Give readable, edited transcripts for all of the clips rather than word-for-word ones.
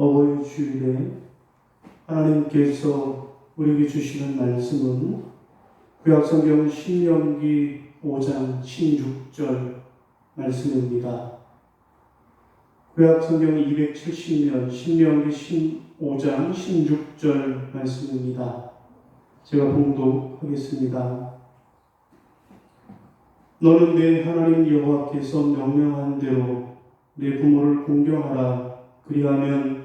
어버이 주일에 하나님께서 우리에게 주시는 말씀은 구약성경 신명기 5장 16절 말씀입니다. 구약성경 270면 신명기 5장 16절 말씀입니다. 제가 봉독하겠습니다. 너는 내 하나님 여호와께서 명령한 대로 내 부모를 공경하라. 그리하면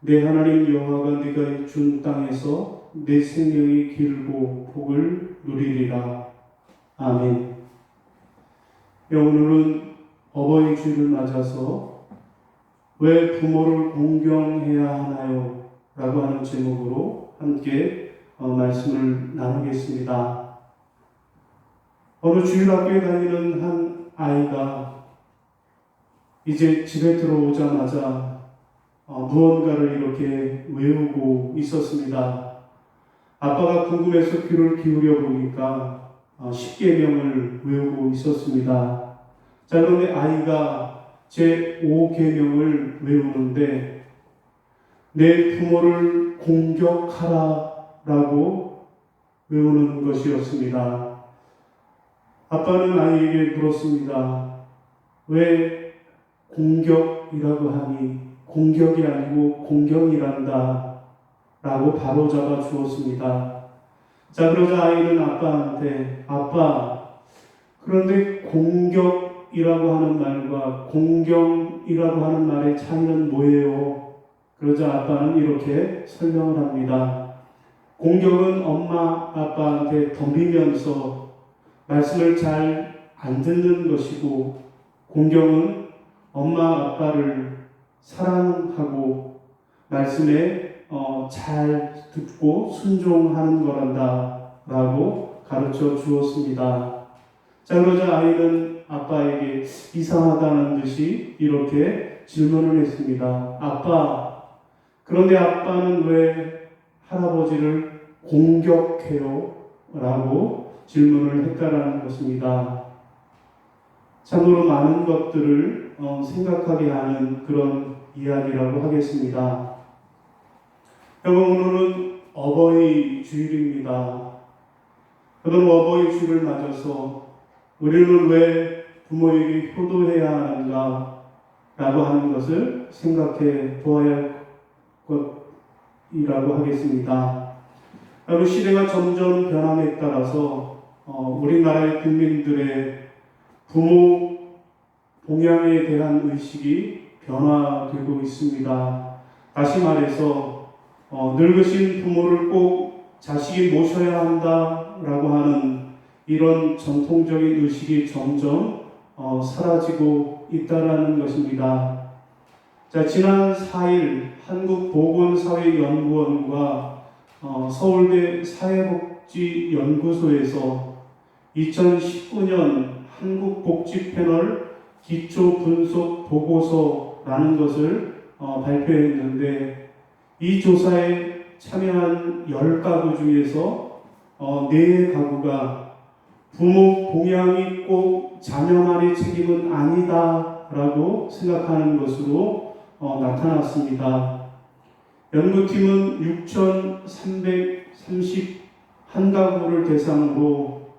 내 하나님 여호와가 네가 준 땅에서 내 생명이 길고 복을 누리리라. 아멘. 오늘은 어버이 주일을 맞아서 왜 부모를 공경해야 하나요? 라고 하는 제목으로 함께 말씀을 나누겠습니다. 어느 주일학교에 다니는 한 아이가 이제 집에 들어오자마자 무언가를 이렇게 외우고 있었습니다. 아빠가 궁금해서 귀를 기울여 보니까 10계명을 외우고 있었습니다. 자, 그런데 아이가 제 5계명을 외우는데 내 부모를 공격하라 라고 외우는 것이었습니다. 아빠는 아이에게 물었습니다. 왜 공격이라고 하니 공격이 아니고 공경이란다 라고 바로잡아 주었습니다. 자, 그러자 아이는 아빠한테 아빠, 그런데 공격이라고 하는 말과 공경이라고 하는 말의 차이는 뭐예요? 그러자 아빠는 이렇게 설명을 합니다. 공격은 엄마 아빠한테 덤비면서 말씀을 잘 안 듣는 것이고, 공경은 엄마 아빠를 사랑하고 말씀에 잘 듣고 순종하는 거란다 라고 가르쳐 주었습니다. 자, 그러자 아이는 아빠에게 이상하다는 듯이 이렇게 질문을 했습니다. 아빠, 그런데 아빠는 왜 할아버지를 공격해요? 라고 질문을 했다라는 것입니다. 참으로 많은 것들을 생각하게 하는 그런 이야기라고 하겠습니다. 오늘은 어버이 주일입니다. 그런 어버이 주일을 맞아서 우리는 왜 부모에게 효도해야 하는가 라고 하는 것을 생각해 보아야 할 것이라고 하겠습니다. 여러분, 시대가 점점 변함에 따라서 우리나라의 국민들의 부모 봉양에 대한 의식이 변화되고 있습니다. 다시 말해서 늙으신 부모를 꼭 자식이 모셔야 한다라고 하는 이런 전통적인 의식이 점점 사라지고 있다라는 것입니다. 자, 지난 4일 한국보건사회연구원과 서울대 사회복지연구소에서 2019년 한국복지패널 기초분석보고서라는 것을 발표했는데, 이 조사에 참여한 10가구 중에서 4가구가 부모 봉양이 꼭 자녀만의 책임은 아니다 라고 생각하는 것으로 나타났습니다. 연구팀은 6,331가구를 대상으로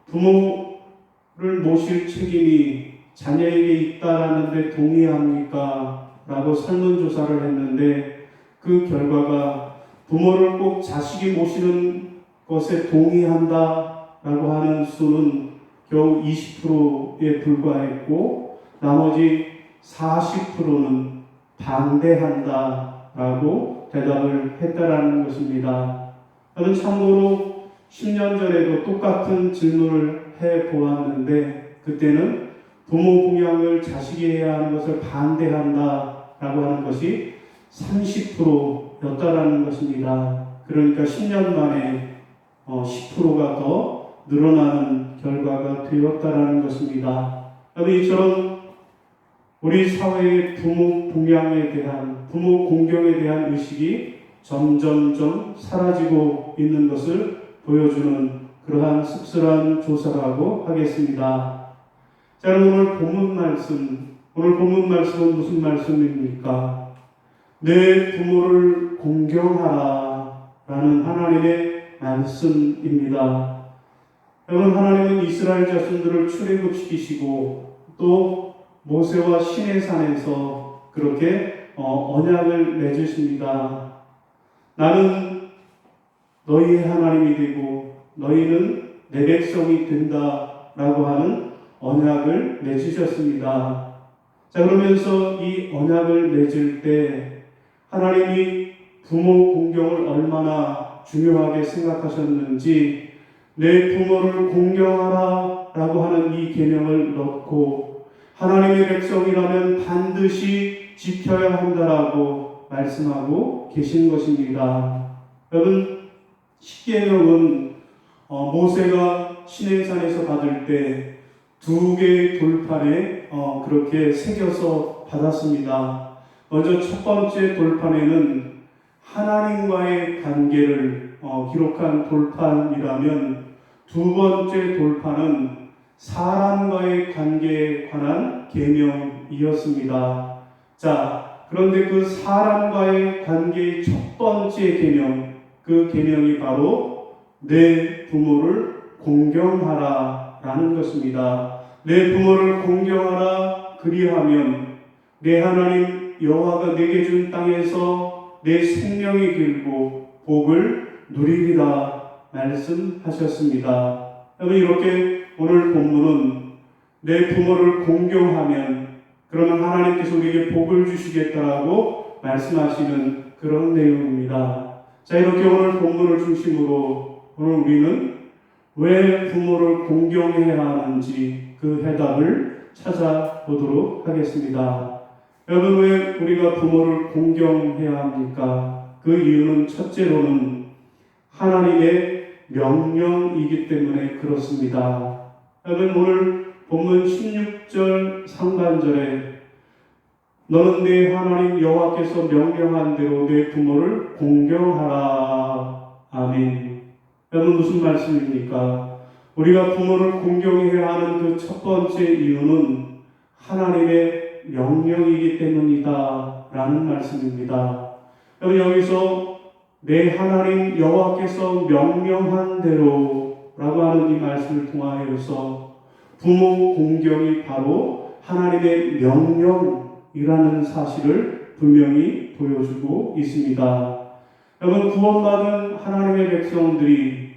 부모를 모실 책임이 자녀에게 있다라는 데 동의합니까? 라고 설문조사를 했는데, 그 결과가 부모를 꼭 자식이 모시는 것에 동의한다 라고 하는 수는 겨우 20%에 불과했고, 나머지 40%는 반대한다 라고 대답을 했다라는 것입니다. 저는 참고로 10년 전에도 똑같은 질문을 해 보았는데, 그때는 부모 봉양을 자식이 해야 하는 것을 반대한다 라고 하는 것이 30%였다라는 것입니다. 그러니까 10년 만에 10%가 더 늘어나는 결과가 되었다라는 것입니다. 이처럼 우리 사회의 부모 봉양에 대한, 부모 공경에 대한 의식이 점점점 사라지고 있는 것을 보여주는 그러한 씁쓸한 조사라고 하겠습니다. 자, 오늘 본문 말씀은 무슨 말씀입니까? 내 부모를 공경하라 라는 하나님의 말씀입니다. 여러분, 하나님은 이스라엘 자손들을 출애굽시키시고 또 모세와 시내산에서 그렇게 언약을 맺으십니다. 나는 너희의 하나님이 되고 너희는 내 백성이 된다 라고 하는 언약을 맺으셨습니다. 자, 그러면서 이 언약을 맺을 때 하나님이 부모 공경을 얼마나 중요하게 생각하셨는지 내 부모를 공경하라 라고 하는 이 계명을 넣고 하나님의 백성이라면 반드시 지켜야 한다라고 말씀하고 계신 것입니다. 여러분, 십계명은 모세가 시내산에서 받을 때 두 개의 돌판에 그렇게 새겨서 받았습니다. 먼저 첫 번째 돌판에는 하나님과의 관계를 기록한 돌판이라면 두 번째 돌판은 사람과의 관계에 관한 계명이었습니다. 자, 그런데 그 사람과의 관계의 첫 번째 계명, 그 계명이 바로 내 부모를 공경하라 라는 것입니다. 내 부모를 공경하라, 그리하면 내 하나님 여호와가 내게 준 땅에서 내 생명이 길고 복을 누리리라 말씀하셨습니다. 여러분, 이렇게 오늘 본문은 내 부모를 공경하면 그러면 하나님께서 우리에게 복을 주시겠다라고 말씀하시는 그런 내용입니다. 자, 이렇게 오늘 본문을 중심으로 오늘 우리는 왜 부모를 공경해야 하는지 그 해답을 찾아보도록 하겠습니다. 여러분, 왜 우리가 부모를 공경해야 합니까? 그 이유는 첫째로는 하나님의 명령이기 때문에 그렇습니다. 여러분, 오늘 본문 16절 상반절에 너는 내 하나님 여호와께서 명령한 대로 내 부모를 공경하라. 아멘. 여러분, 무슨 말씀입니까? 우리가 부모를 공경해야 하는 그 첫 번째 이유는 하나님의 명령이기 때문이다 라는 말씀입니다. 여러분, 여기서 내 하나님 여호와께서 명령한 대로 라고 하는 이 말씀을 통하여서 부모 공경이 바로 하나님의 명령이라는 사실을 분명히 보여주고 있습니다. 여러분, 구원받은 하나님의 백성들이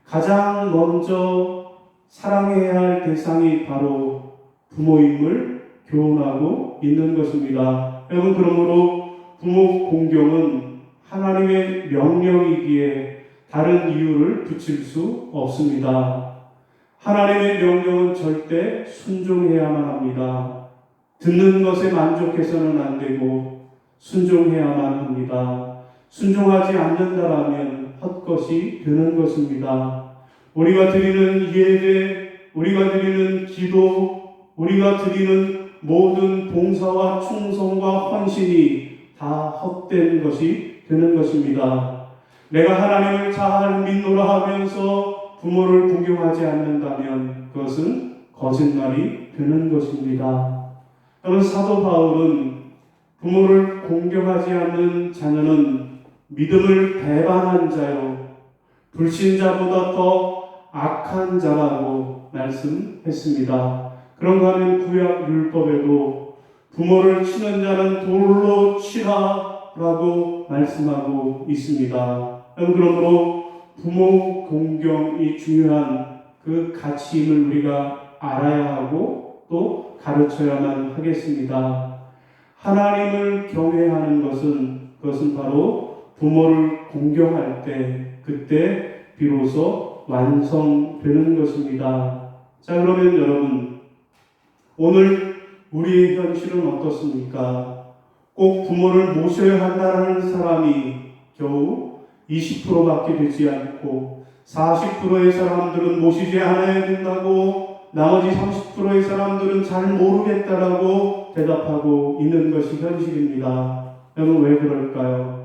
가장 먼저 사랑해야 할 대상이 바로 부모임을 교훈하고 있는 것입니다. 여러분, 그러므로 부모 공경은 하나님의 명령이기에 다른 이유를 붙일 수 없습니다. 하나님의 명령은 절대 순종해야만 합니다. 듣는 것에 만족해서는 안 되고 순종해야만 합니다. 순종하지 않는다라면 헛것이 되는 것입니다. 우리가 드리는 예배, 우리가 드리는 기도, 우리가 드리는 모든 봉사와 충성과 헌신이 다 헛된 것이 되는 것입니다. 내가 하나님을 잘 믿노라 하면서 부모를 공경하지 않는다면 그것은 거짓말이 되는 것입니다. 여러분, 사도 바울은 부모를 공경하지 않는 자녀는 믿음을 배반한 자요 불신자보다 더 악한 자라고 말씀했습니다. 그런가 하면 구약 율법에도 부모를 치는 자는 돌로 치라라고 말씀하고 있습니다. 그러므로 부모 공경이 중요한 그 가치임을 우리가 알아야 하고 또 가르쳐야만 하겠습니다. 하나님을 경외하는 그것은 바로 부모를 공경할 때 그때 비로소 완성되는 것입니다. 자, 그러면 여러분, 오늘 우리의 현실은 어떻습니까? 꼭 부모를 모셔야 한다는 사람이 겨우 20%밖에 되지 않고 40%의 사람들은 모시지 않아야 된다고 나머지 30%의 사람들은 잘 모르겠다라고 대답하고 있는 것이 현실입니다. 여러분, 왜 그럴까요?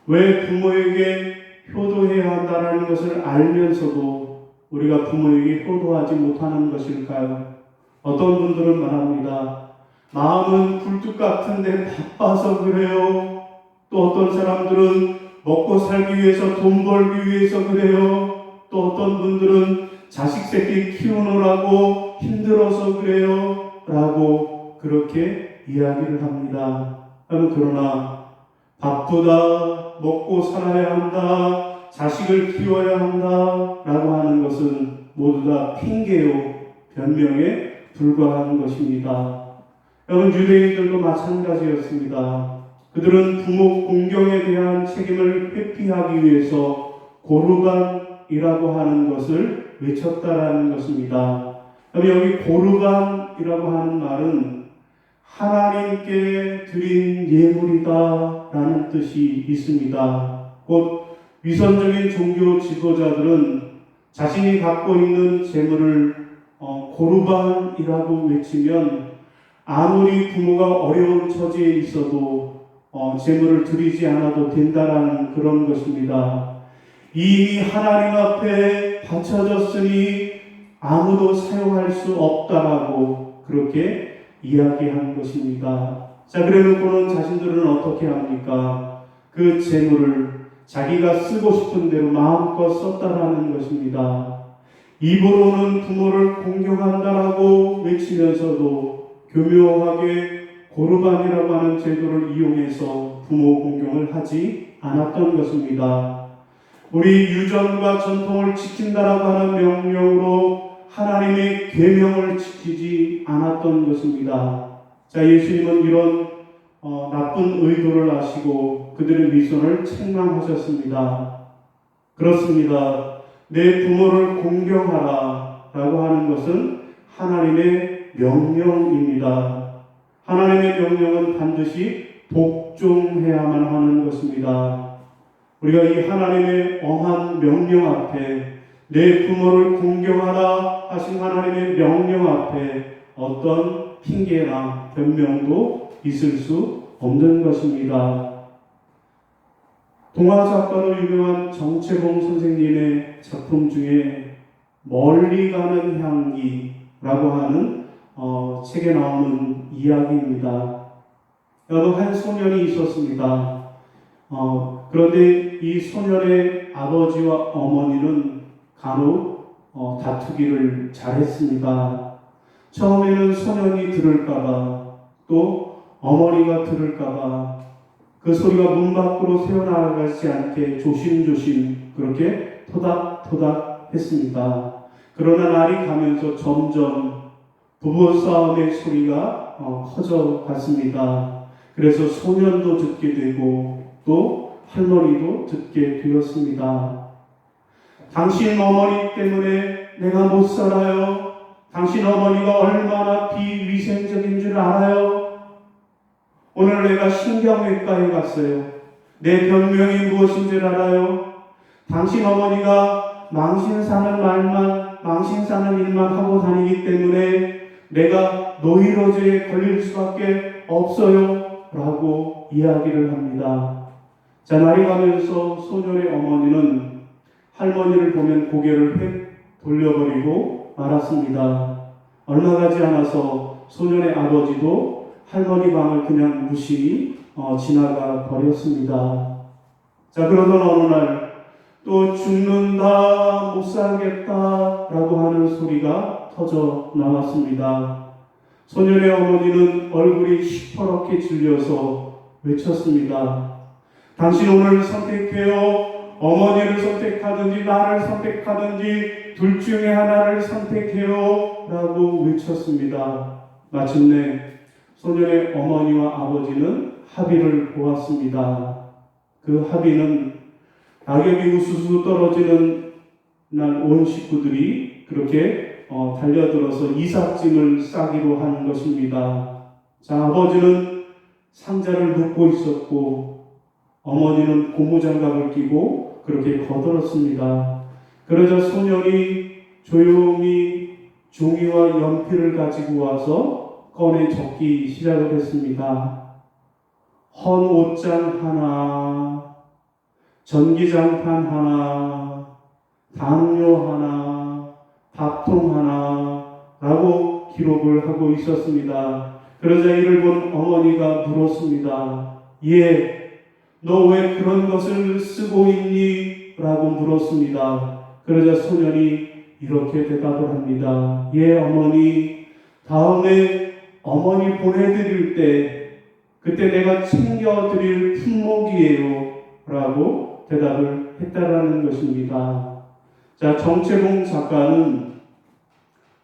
왜 부모에게 효도해야 한다는 것을 알면서도 우리가 부모에게 효도하지 못하는 것일까요? 어떤 분들은 말합니다. 마음은 굴뚝 같은데 바빠서 그래요. 또 어떤 사람들은 먹고 살기 위해서, 돈 벌기 위해서 그래요. 또 어떤 분들은 자식 새끼 키우느라고 힘들어서 그래요. 라고 그렇게 이야기를 합니다. 그러나 바쁘다, 먹고 살아야 한다, 자식을 키워야 한다 라고 하는 것은 모두 다 핑계요, 변명에 불과한 것입니다. 여러분, 유대인들도 마찬가지였습니다. 그들은 부모 공경에 대한 책임을 회피하기 위해서 고르반이라고 하는 것을 외쳤다라는 것입니다. 여기 고르반이라고 하는 말은 하나님께 드린 예물이다 라는 뜻이 있습니다. 곧 위선적인 종교 지도자들은 자신이 갖고 있는 재물을 고르반이라고 외치면 아무리 부모가 어려운 처지에 있어도 재물을 드리지 않아도 된다라는 그런 것입니다. 이미 하나님 앞에 바쳐졌으니 아무도 사용할 수 없다라고 그렇게 이야기한 것입니다. 자, 그래놓고는 자신들은 어떻게 합니까? 그 재물을 자기가 쓰고 싶은 대로 마음껏 썼다라는 것입니다. 입으로는 부모를 공경한다라고 외치면서도 교묘하게 고르반이라고 하는 제도를 이용해서 부모 공경을 하지 않았던 것입니다. 우리 유전과 전통을 지킨다라고 하는 명령으로 하나님의 계명을 지키지 않았던 것입니다. 자, 예수님은 이런 나쁜 의도를 아시고 그들의 미션을 책망하셨습니다. 그렇습니다. 내 부모를 공경하라 라고 하는 것은 하나님의 명령입니다. 하나님의 명령은 반드시 복종해야만 하는 것입니다. 우리가 이 하나님의 엄한 명령 앞에, 내 부모를 공경하라 하신 하나님의 명령 앞에 어떤 핑계나 변명도 있을 수 없는 것입니다. 동화작가로 유명한 정채봉 선생님의 작품 중에 멀리 가는 향기라고 하는 책에 나오는 이야기입니다. 여러분, 한 소년이 있었습니다. 그런데 이 소년의 아버지와 어머니는 간혹 다투기를 잘했습니다. 처음에는 소년이 들을까봐, 또 어머니가 들을까봐 그 소리가 문 밖으로 새어나가지 않게 조심조심 그렇게 토닥토닥 했습니다. 그러나 날이 가면서 점점 부부싸움의 소리가 커져갔습니다. 그래서 소년도 듣게 되고 또 할머니도 듣게 되었습니다. 당신 어머니 때문에 내가 못 살아요. 당신 어머니가 얼마나 비위생적인 줄 알아요? 오늘 내가 신경외과에 갔어요. 내 병명이 무엇인 줄 알아요? 당신 어머니가 망신 사는 일만 하고 다니기 때문에 내가 노이로제에 걸릴 수밖에 없어요. 라고 이야기를 합니다. 자, 날이 가면서 소년의 어머니는 할머니를 보면 고개를 휙 돌려버리고 말았습니다. 얼마 가지 않아서 소년의 아버지도 할머니 방을 그냥 무심히 지나가 버렸습니다. 자, 그러던 어느 날 또 죽는다, 못 살겠다 라고 하는 소리가 터져 나왔습니다. 소년의 어머니는 얼굴이 시퍼렇게 질려서 외쳤습니다. 당신 오늘 선택해요. 어머니를 선택하든지 나를 선택하든지 둘 중에 하나를 선택해요 라고 외쳤습니다. 마침내 소년의 어머니와 아버지는 합의를 보았습니다. 그 합의는 낙엽이 우수수 떨어지는 날 온 식구들이 그렇게 달려들어서 이삿짐을 싸기로 한 것입니다. 자, 아버지는 상자를 묶고 있었고 어머니는 고무장갑을 끼고 그렇게 거들었습니다. 그러자 소년이 조용히 종이와 연필을 가지고 와서 꺼내 적기 시작을 했습니다. 헌 옷장 하나, 전기장판 하나, 담요 하나, 밥통 하나 라고 기록을 하고 있었습니다. 그러자 이를 본 어머니가 물었습니다. 예, 너 왜 그런 것을 쓰고 있니? 라고 물었습니다. 그러자 소년이 이렇게 대답을 합니다. 예, 어머니, 다음에 어머니 보내드릴 때 그때 내가 챙겨드릴 품목이에요. 라고 대답을 했다라는 것입니다. 자, 정채봉 작가는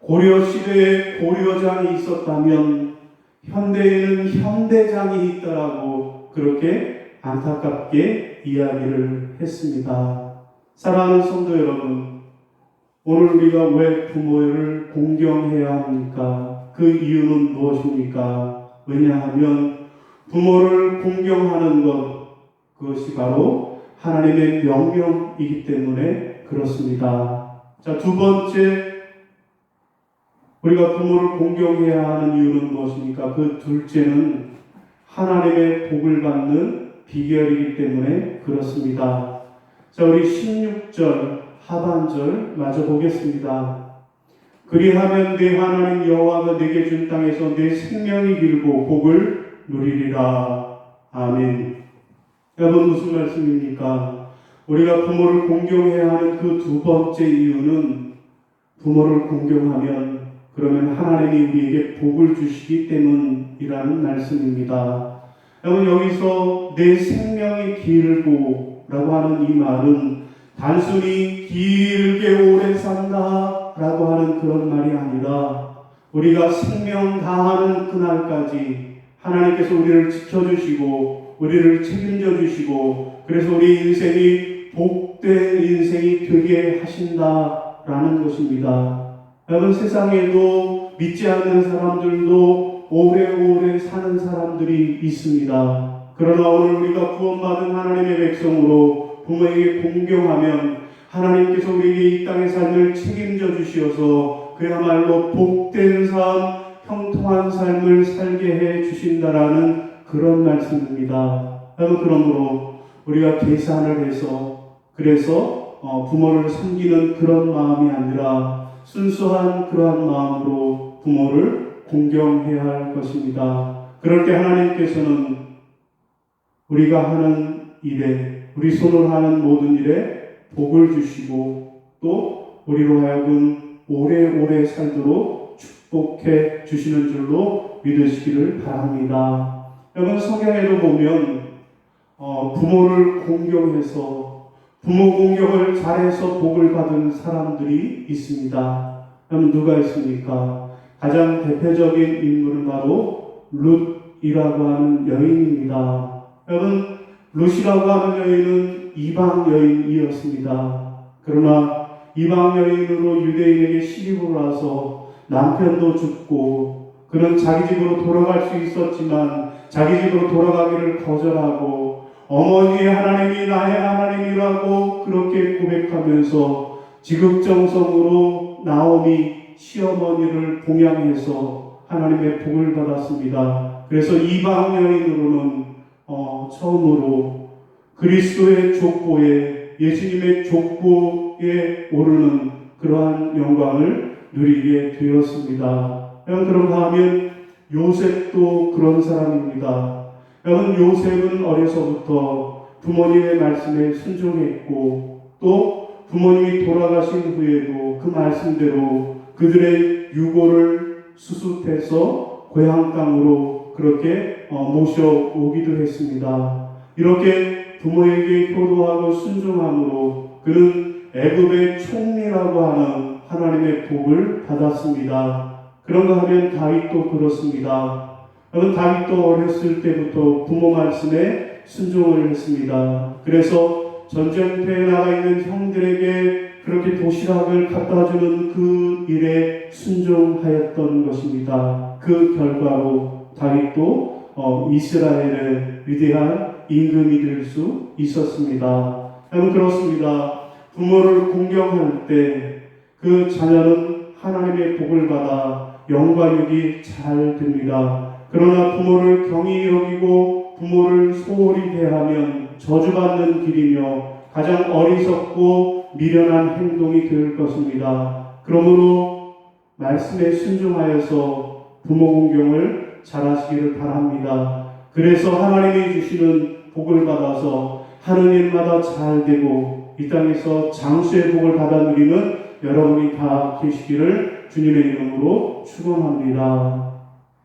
고려 시대에 고려장이 있었다면 현대에는 현대장이 있다라고 그렇게 안타깝게 이야기를 했습니다. 사랑하는 성도 여러분, 오늘 우리가 왜 부모를 공경해야 합니까? 그 이유는 무엇입니까? 왜냐하면 부모를 공경하는 것, 그것이 바로 하나님의 명령이기 때문에 그렇습니다. 자, 두 번째, 우리가 부모를 공경해야 하는 이유는 무엇입니까? 그 둘째는 하나님의 복을 받는 비결이기 때문에 그렇습니다. 자, 우리 16절 하반절 마저 보겠습니다. 그리하면 내 하나님 여호와가 내게 준 땅에서 내 생명이 길고 복을 누리리라. 아멘. 여러분, 무슨 말씀입니까? 우리가 부모를 공경해야 하는 그 두 번째 이유는 부모를 공경하면 그러면 하나님이 우리에게 복을 주시기 때문이라는 말씀입니다. 여러분, 여기서 내 생명이 길고 라고 하는 이 말은 단순히 길게 오래 산다 라고 하는 그런 말이 아니라 우리가 생명 다하는 그날까지 하나님께서 우리를 지켜주시고 우리를 책임져 주시고 그래서 우리 인생이 복된 인생이 되게 하신다라는 것입니다. 여러분, 세상에도 믿지 않는 사람들도 오래오래 사는 사람들이 있습니다. 그러나 오늘 우리가 구원받은 하나님의 백성으로 부모에게 공경하면 하나님께서 우리에게 이 땅의 삶을 책임져 주시어서 그야말로 복된 삶, 형통한 삶을 살게 해 주신다라는 그런 말씀입니다. 여러분, 그러므로 우리가 계산을 해서 그래서 부모를 섬기는 그런 마음이 아니라 순수한 그러한 마음으로 부모를 공경해야 할 것입니다. 그럴 때 하나님께서는 우리가 하는 일에, 우리 손으로 하는 모든 일에 복을 주시고 또 우리로 하여금 오래오래 살도록 축복해 주시는 줄로 믿으시기를 바랍니다. 여러분, 성경에도 보면 부모를 공경해서 부모 공경을 잘해서 복을 받은 사람들이 있습니다. 여러분, 누가 있습니까? 가장 대표적인 인물은 바로 룻이라고 하는 여인입니다. 여러분, 룻이라고 하는 여인은 이방 여인이었습니다. 그러나 이방 여인으로 유대인에게 시집을 와서 남편도 죽고 그는 자기 집으로 돌아갈 수 있었지만 자기 집으로 돌아가기를 거절하고 어머니의 하나님이 나의 하나님이라고 그렇게 고백하면서 지극정성으로 나오미 시어머니를 봉양해서 하나님의 복을 받았습니다. 그래서 이방 여인으로는 처음으로 그리스도의 족보에 예수님의 족보에 오르는 그러한 영광을 누리게 되었습니다. 그런가 하면 요셉도 그런 사람입니다. 여러분, 요셉은 어려서부터 부모님의 말씀에 순종했고 또 부모님이 돌아가신 후에도 그 말씀대로 그들의 유고를 수습해서 고향 땅으로 그렇게 모셔오기도 했습니다. 이렇게 부모에게 효도하고 순종함으로 그는 애굽의 총리라고 하는 하나님의 복을 받았습니다. 그런가 하면 다윗도 그렇습니다. 여러분, 다윗도 어렸을 때부터 부모 말씀에 순종을 했습니다. 그래서 전쟁터에 나가 있는 형들에게 그렇게 도시락을 갖다 주는 그 일에 순종하였던 것입니다. 그 결과로 다윗도 이스라엘의 위대한 임금이 될 수 있었습니다. 여러분, 그렇습니다. 부모를 공경할 때 그 자녀는 하나님의 복을 받아 영과 육이 잘 됩니다. 그러나 부모를 경히 여기고 부모를 소홀히 대하면 저주받는 길이며 가장 어리석고 미련한 행동이 될 것입니다. 그러므로 말씀에 순종하여서 부모 공경을 잘하시기를 바랍니다. 그래서 하나님이 주시는 복을 받아서 하는 일마다 잘 되고 이 땅에서 장수의 복을 받아 누리는 여러분이 다 계시기를 주님의 이름으로 축원합니다.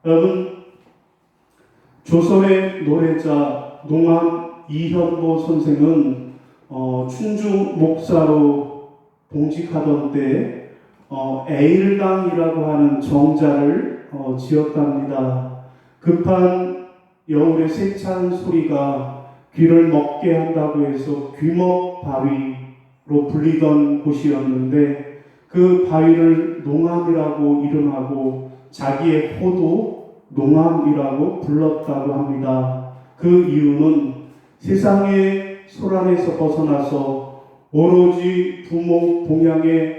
여러분, 조선의 노래자 농암 이현보 선생은 춘주 목사로 봉직하던 때 에일당이라고 하는 정자를 지었답니다. 급한 여울의 세찬 소리가 귀를 먹게 한다고 해서 귀먹바위로 불리던 곳이었는데 그 바위를 농암이라고 이름하고 자기의 호도 농암이라고 불렀다고 합니다. 그 이유는 세상의 소란에서 벗어나서 오로지 부모 봉양에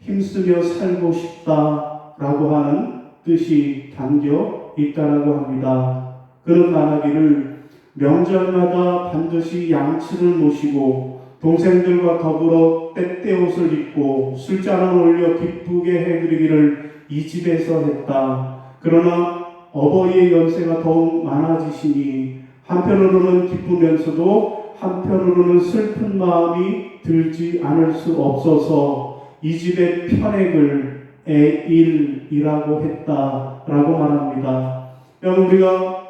힘쓰며 살고 싶다라고 하는 뜻이 담겨 있다라고 합니다. 그는 말하기를 명절마다 반드시 양치를 모시고 동생들과 더불어 때때옷을 입고 술잔을 올려 기쁘게 해드리기를 이 집에서 했다. 그러나 어버이의 연세가 더욱 많아지시니 한편으로는 기쁘면서도 한편으로는 슬픈 마음이 들지 않을 수 없어서 이 집의 편액을 애일이라고 했다라고 말합니다. 우리가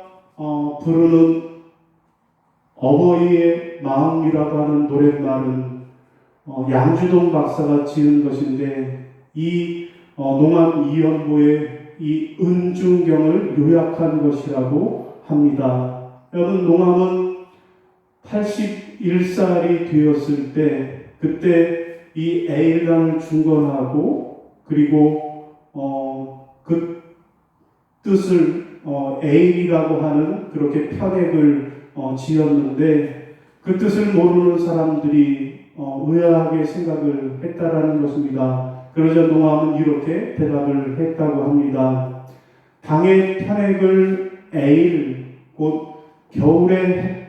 부르는 어버이의 마음이라고 하는 노랫말은 양주동 박사가 지은 것인데 이 농암 이현보의 이 은중경을 요약한 것이라고 합니다. 여러분, 농암은 81살이 되었을 때 그때 이 에일당을 중건하고 그리고 그 뜻을 에일이라고 하는 그렇게 편액을 지었는데 그 뜻을 모르는 사람들이 의아하게 생각을 했다라는 것입니다. 그러자 농암은 이렇게 대답을 했다고 합니다. 당의 편액을 에일, 곧 겨울의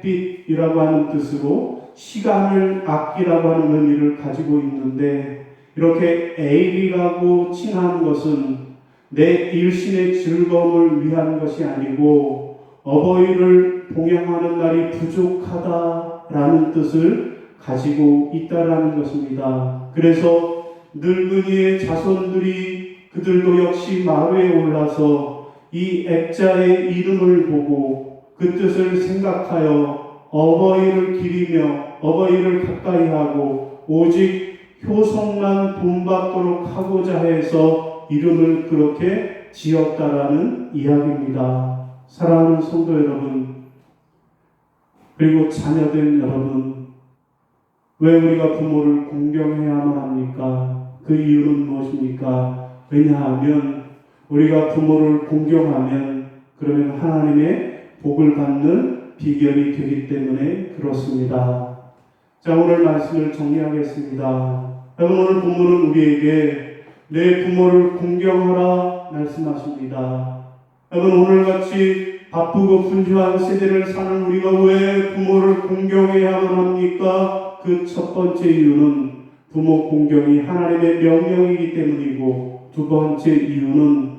햇빛이라고 하는 뜻으로 시간을 아끼라고 하는 의미를 가지고 있는데 이렇게 에일이라고 칭한 것은 내 일신의 즐거움을 위한 것이 아니고 어버이를 봉양하는 날이 부족하다라는 뜻을 가지고 있다라는 것입니다. 그래서 늙은이의 자손들이 그들도 역시 마루에 올라서 이 액자의 이름을 보고 그 뜻을 생각하여 어버이를 기리며 어버이를 가까이 하고 오직 효성만 본받도록 하고자 해서 이름을 그렇게 지었다라는 이야기입니다. 사랑하는 성도 여러분, 그리고 자녀된 여러분, 왜 우리가 부모를 공경해야만 합니까? 그 이유는 무엇입니까? 왜냐하면 우리가 부모를 공경하면 그러면 하나님의 복을 받는 비결이 되기 때문에 그렇습니다. 자, 오늘 말씀을 정리하겠습니다. 오늘 본문은 우리에게 내 부모를 공경하라 말씀하십니다. 여러분, 오늘같이 바쁘고 분주한 세대를 사는 우리가 왜 부모를 공경해야만 합니까? 그 첫 번째 이유는 부모 공경이 하나님의 명령이기 때문이고, 두 번째 이유는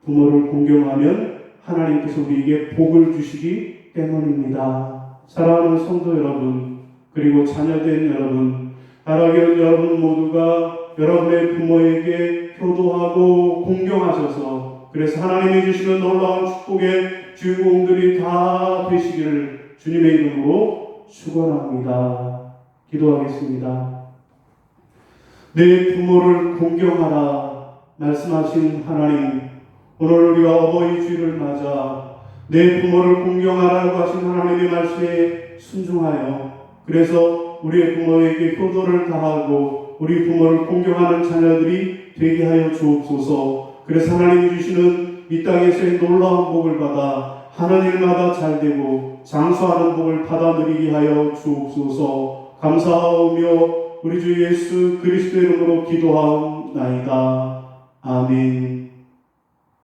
부모를 공경하면 하나님께서 우리에게 복을 주시기 때문입니다. 사랑하는 성도 여러분, 그리고 자녀된 여러분, 따라ගෙන 여러분 모두가 여러분의 부모에게 효도하고 공경하셔서 그래서 하나님이 주시는 놀라운 축복의 주인공들이 다 되시기를 주님의 이름으로 축원합니다. 기도하겠습니다. 내 부모를 공경하라 말씀하신 하나님, 오늘 우리가 어버이 주일을 맞아 내 부모를 공경하라고 하신 하나님의 말씀에 순종하여 그래서 우리의 부모에게 효도를 다하고 우리 부모를 공경하는 자녀들이 되게 하여 주옵소서. 그래서 하나님이 주시는 이 땅에서의 놀라운 복을 받아 하는 일마다 잘되고 장수하는 복을 받아 누리게 하여 주옵소서. 감사하오며 우리 주 예수 그리스도 이름으로 기도하옵나이다. 아멘.